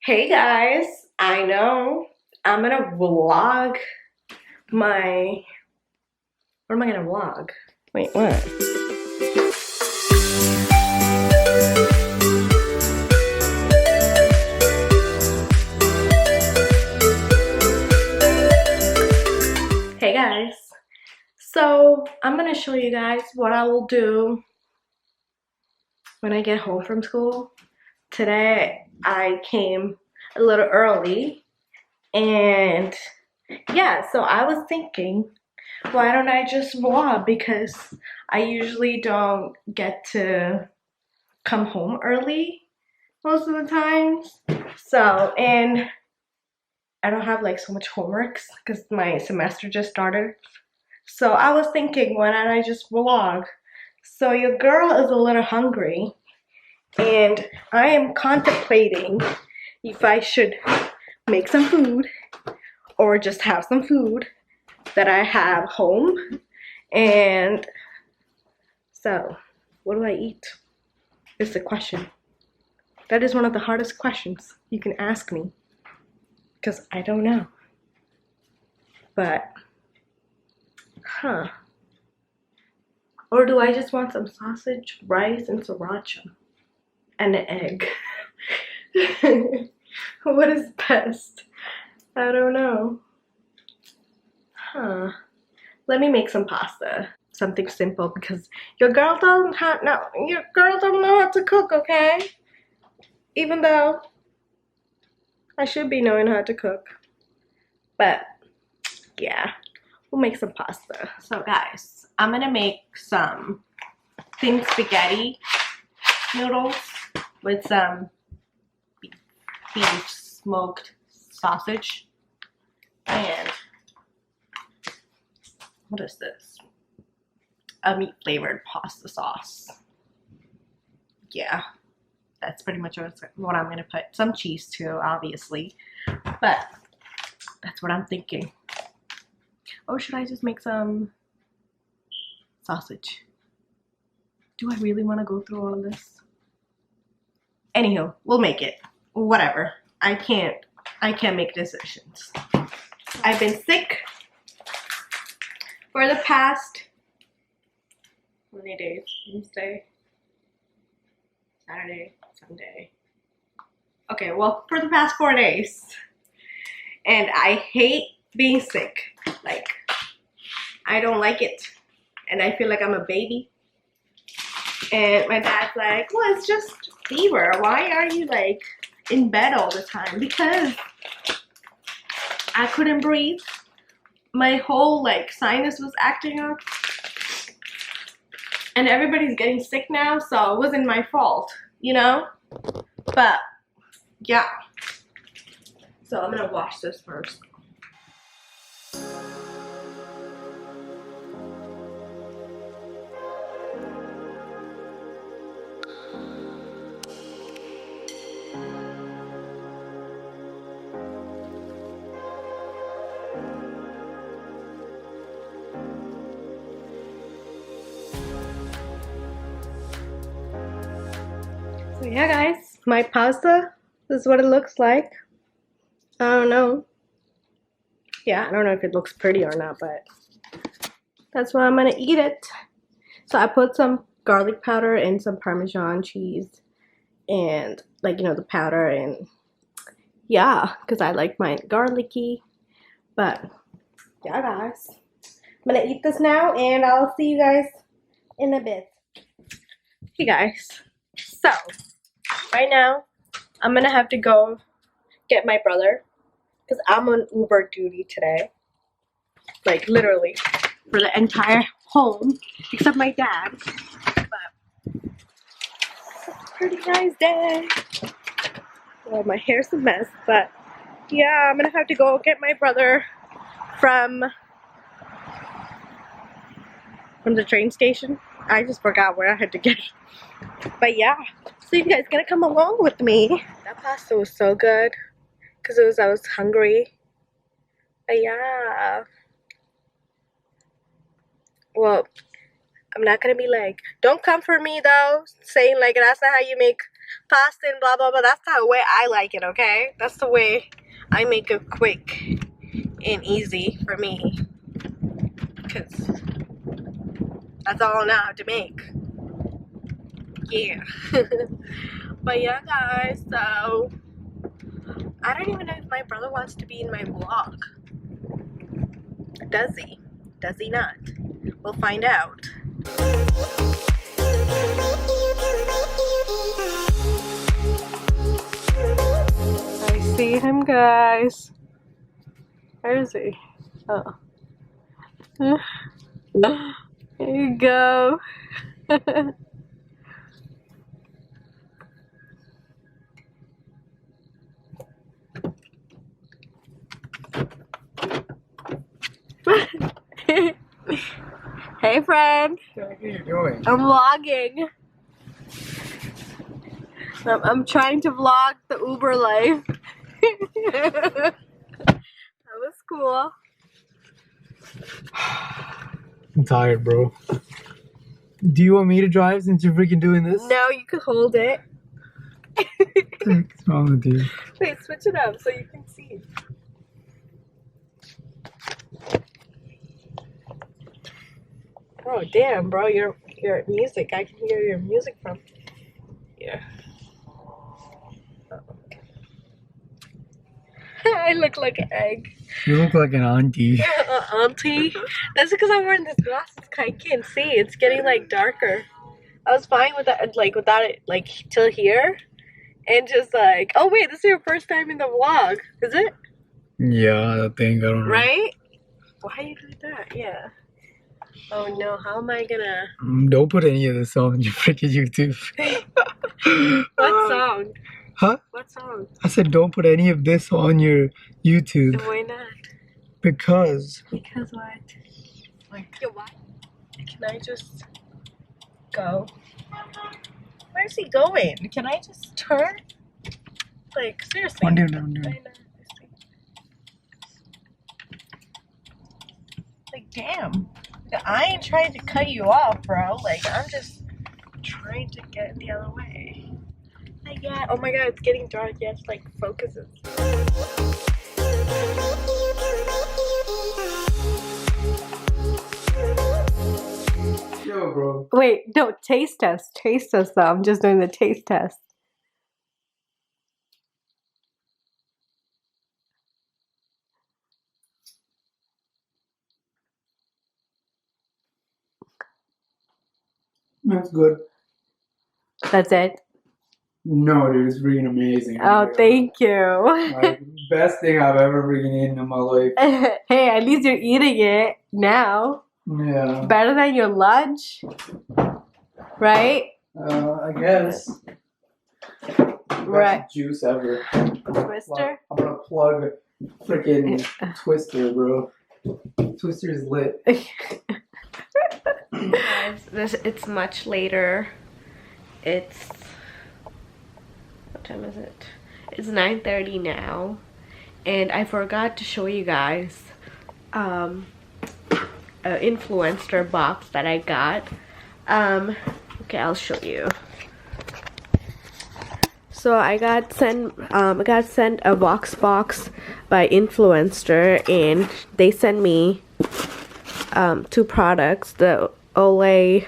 Hey guys, I know I'm gonna vlog my. What am I gonna vlog? Wait, what? Hey guys, so I'm gonna show you guys what I will do when I get home from school. Today I came a little early, and yeah, so I was thinking, why don't I just vlog, because I usually don't get to come home early most of the times. So, and I don't have like so much homeworks because my semester just started. So I was thinking, why not I just vlog? So your girl is a little hungry, and I am contemplating if I should make some food or just have some food that I have home. And so, what do I eat? Is the question. That is one of the hardest questions you can ask me, because I don't know. But, or do I just want some sausage, rice, and sriracha? And an egg? What is best? I don't know. Let me make some pasta. Something simple, because your girl doesn't know how to cook, okay? Even though I should be knowing how to cook. But yeah, we'll make some pasta. So guys, I'm gonna make some thin spaghetti noodles with some beef smoked sausage. And what is this? A meat flavored pasta sauce. Yeah, that's pretty much what I'm gonna put. Some cheese too, obviously, but that's what I'm thinking. Or should I just make some sausage? Do I really want to go through all of this? Anywho, we'll make it. Whatever. I can't make decisions. I've been sick for the past, how many days? Wednesday, Saturday, Sunday. Okay, well, for the past 4 days. And I hate being sick. Like, I don't like it. And I feel like I'm a baby. And my dad's like, well, it's just fever. Why are you like in bed all the time? Because I couldn't breathe. My whole like sinus was acting up. And everybody's getting sick now, so it wasn't my fault, you know? But yeah. So I'm gonna wash this first. So yeah guys, my pasta, this is what it looks like. I don't know. Yeah, I don't know if it looks pretty or not, but that's why I'm gonna eat it. So I put some garlic powder and some Parmesan cheese and like, you know, the powder, and yeah, because I like mine garlicky. But yeah guys, I'm gonna eat this now and I'll see you guys in a bit. Hey guys, so right now I'm gonna have to go get my brother because I'm on Uber duty today. Like literally for the entire home except my dad. But it's a pretty nice day. Well, my hair's a mess, but yeah, I'm gonna have to go get my brother from the train station. I just forgot where I had to get it. But yeah, so you guys gonna come along with me. That pasta was so good because I was hungry. But yeah, well, I'm not gonna be like, don't come for me though, saying like that's not how you make pasta and blah blah blah. That's not the way I like it, okay? That's the way I make it quick and easy for me. Cause that's all I know how to make. Yeah. But yeah guys, so I don't even know if my brother wants to be in my vlog. Does he? Does he not? We'll find out. I see him, guys. Where is he? Oh. There you go. Hey friend. What are you doing? I'm vlogging. I'm trying to vlog the Uber life. That was cool. I'm tired, bro. Do you want me to drive since you're freaking doing this? No, you could hold it. What's wrong with you? Wait, switch it up so you can see. Oh damn, bro, your music. I can hear your music from here. I look like an egg. You look like an auntie. Auntie. That's because I'm wearing this glasses. I can't see. It's getting like darker. I was fine with that, like without it, like till here, and just like, oh wait, this is your first time in the vlog, is it? Yeah, I think I don't know. Right? Why you do that? Yeah. Oh no, how am I gonna? Don't put any of this on your freaking YouTube. What song? Huh? What song? I said don't put any of this on your YouTube. Why not? Because. Because what? Like, yo, why? Can I just go? Where's he going? Can I just turn? Like, seriously. Don't do it, don't do it. I know. Like, damn. I ain't trying to cut you off, bro. Like, I'm just trying to get the other way. Yeah. Oh my god, it's getting dark. Yeah, it's like focuses. Yo, bro. Wait, no, taste test. Taste test though. I'm just doing the taste test. That's good. That's it. No, dude, it's freaking amazing. Oh, thank you. Like, best thing I've ever freaking eaten in my life. Hey, at least you're eating it now. Yeah. Better than your lunch, right? I guess. Right. Best juice ever. Twister. I'm gonna plug freaking Twister, bro. Twister is lit. Guys, it's much later. It's what time is it? It's 9:30 now, and I forgot to show you guys an influencer box that I got. Okay, I'll show you. So I got sent a Vox box by Influencer, and they sent me 2 products. The Olay,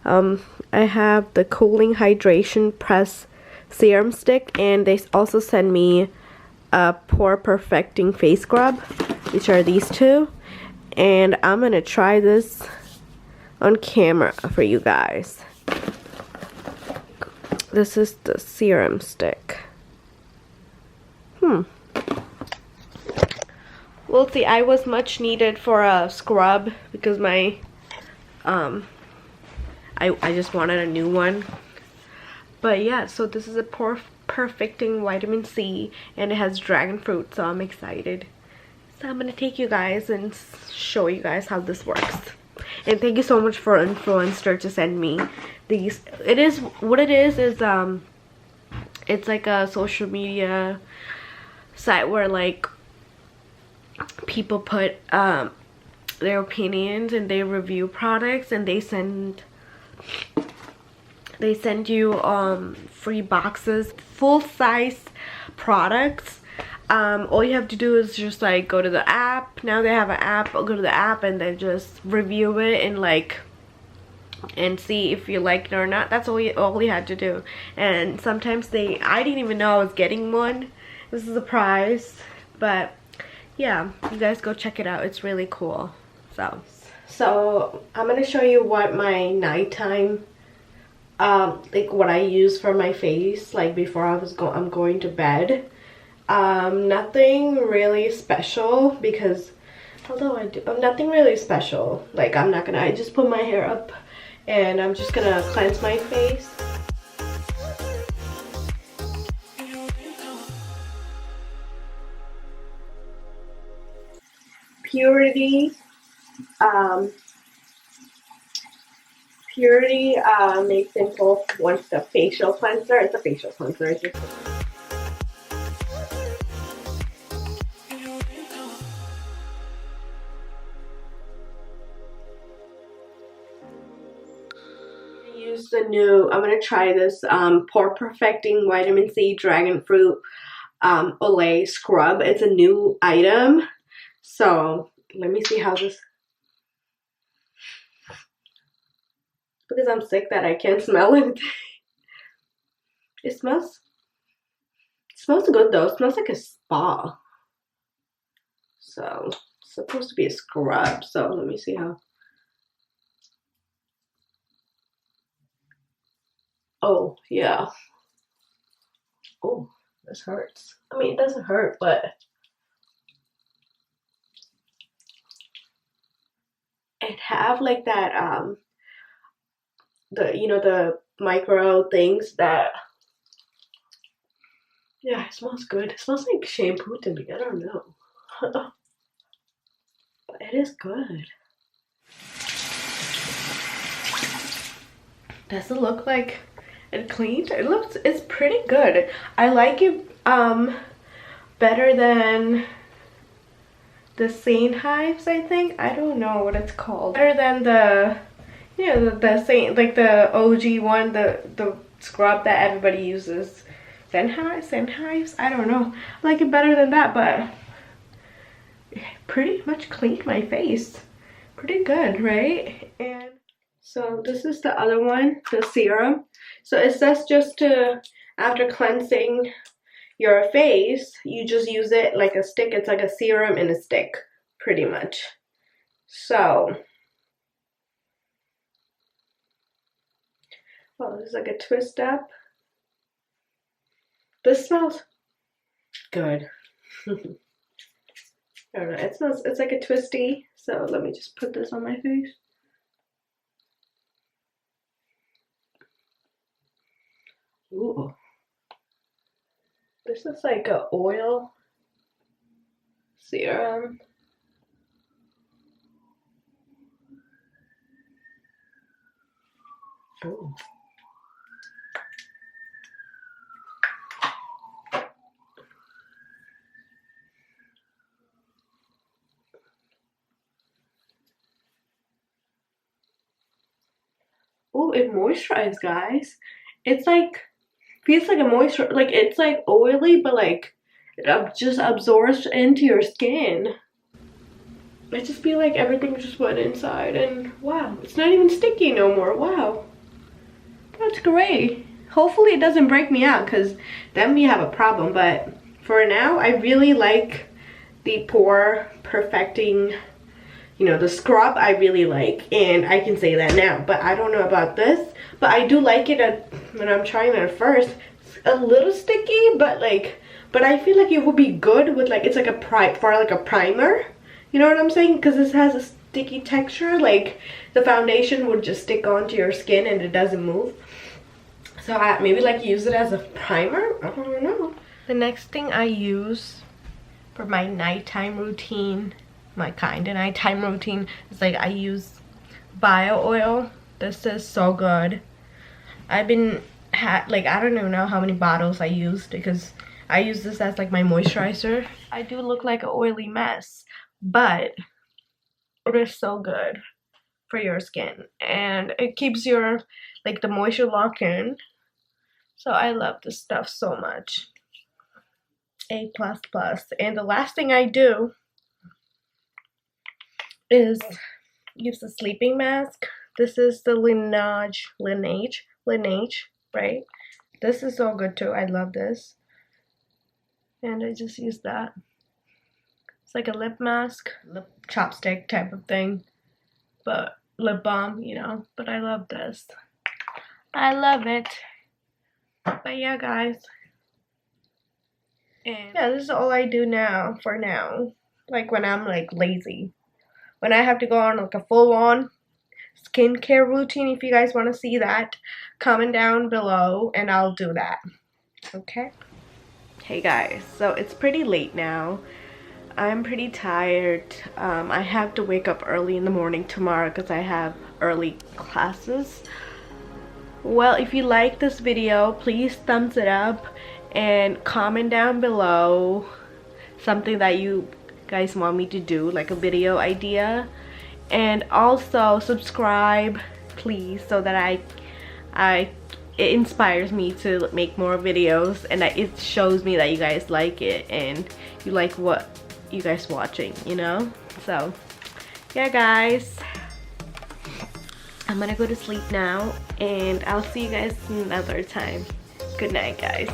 I have the Cooling Hydration Press Serum Stick, and they also sent me a Pore Perfecting Face Scrub, which are these 2. And I'm gonna try this on camera for you guys. This is the serum stick. We'll see. I was much needed for a scrub because my I just wanted a new one. But yeah, so this is a Pore Perfecting Vitamin C, and it has dragon fruit, so I'm excited. So I'm gonna take you guys and show you guys how this works. And thank you so much for Influencer to send me these. It is what it is it's like a social media site where like people put their opinions, and they review products, and they send they send you free boxes, full size products. All you have to do is just like go to the app. Now they have an app. Go to the app and then just review it and like and see if you like it or not. That's all you had to do. And sometimes I didn't even know I was getting one. It was a surprise, but yeah, you guys go check it out. It's really cool. So I'm gonna show you what my nighttime like what I use for my face like before I'm going to bed. Nothing really special, because although I do nothing really special, like I just put my hair up and I'm just gonna cleanse my face. Purity Made Simple wants the facial cleanser. It's a facial cleanser. It's just use the new, I'm gonna try this Pore Perfecting Vitamin C Dragon Fruit Olay Scrub. It's a new item, so let me see how this, because I'm sick that I can't smell it. It smells good though. It smells like a spa. So it's supposed to be a scrub, so let me see how. Oh yeah. Oh, this hurts. I mean, it doesn't hurt, but it have like that the micro things that, yeah, it smells good. It smells like shampoo to me. I don't know. But it is good. Does it look like it cleaned? It's pretty good. I like it better than the Sennheiser, I think. I don't know what it's called. Better than the, you know, the Saint, like the OG one, the scrub that everybody uses. Sennheiser? I don't know. I like it better than that, but it pretty much cleaned my face. Pretty good, right? And so this is the other one, the serum. So it says just to, after cleansing your face, you just use it like a stick. It's like a serum in a stick, pretty much. So, oh, this is like a twist up. This smells good. I don't know, it's like a twisty. So let me just put this on my face. Ooh. This is like a oil serum. Ooh. Ooh, it moisturizes, guys. It's like, feels like a moisture, like it's like oily, but like it just absorbs into your skin. I just feel like everything just went inside, and wow, it's not even sticky no more. Wow, that's great. Hopefully it doesn't break me out, because then we have a problem. But for now, I really like the Pore Perfecting, you know, the scrub. I really like, and I can say that now. But I don't know about this, but I do like it when I'm trying it at first. It's a little sticky, but I feel like it would be good with like, it's like a primer. You know what I'm saying? Because this has a sticky texture, like the foundation would just stick onto your skin and it doesn't move. So I maybe like use it as a primer. I don't know. The next thing I use for my nighttime routine, my kind of nighttime routine, is like I use bio oil. This is so good. I've been like, I don't even know how many bottles I used, because I use this as like my moisturizer. I do look like an oily mess, but it is so good. for your skin, and it keeps your like the moisture lock in. So I love this stuff so much. A++. And the last thing I do is use the sleeping mask. This is the Laneige, right? This is so good too. I love this. And I just use that. It's like a lip mask, lip chopstick type of thing, but lip balm, you know. But I love this. I love it. But yeah, guys. And yeah, this is all I do now, for now. Like when I'm like lazy. When I have to go on like a full-on skincare routine, if you guys want to see that, comment down below and I'll do that. Okay? Hey guys, so it's pretty late now. I'm pretty tired. I have to wake up early in the morning tomorrow because I have early classes. Well, if you like this video, please thumbs it up and comment down below something that you guys want me to do, like a video idea, and also subscribe please, so that it inspires me to make more videos, and that it shows me that you guys like it and you like what you guys watching, you know. So yeah guys, I'm gonna go to sleep now and I'll see you guys another time. Good night guys.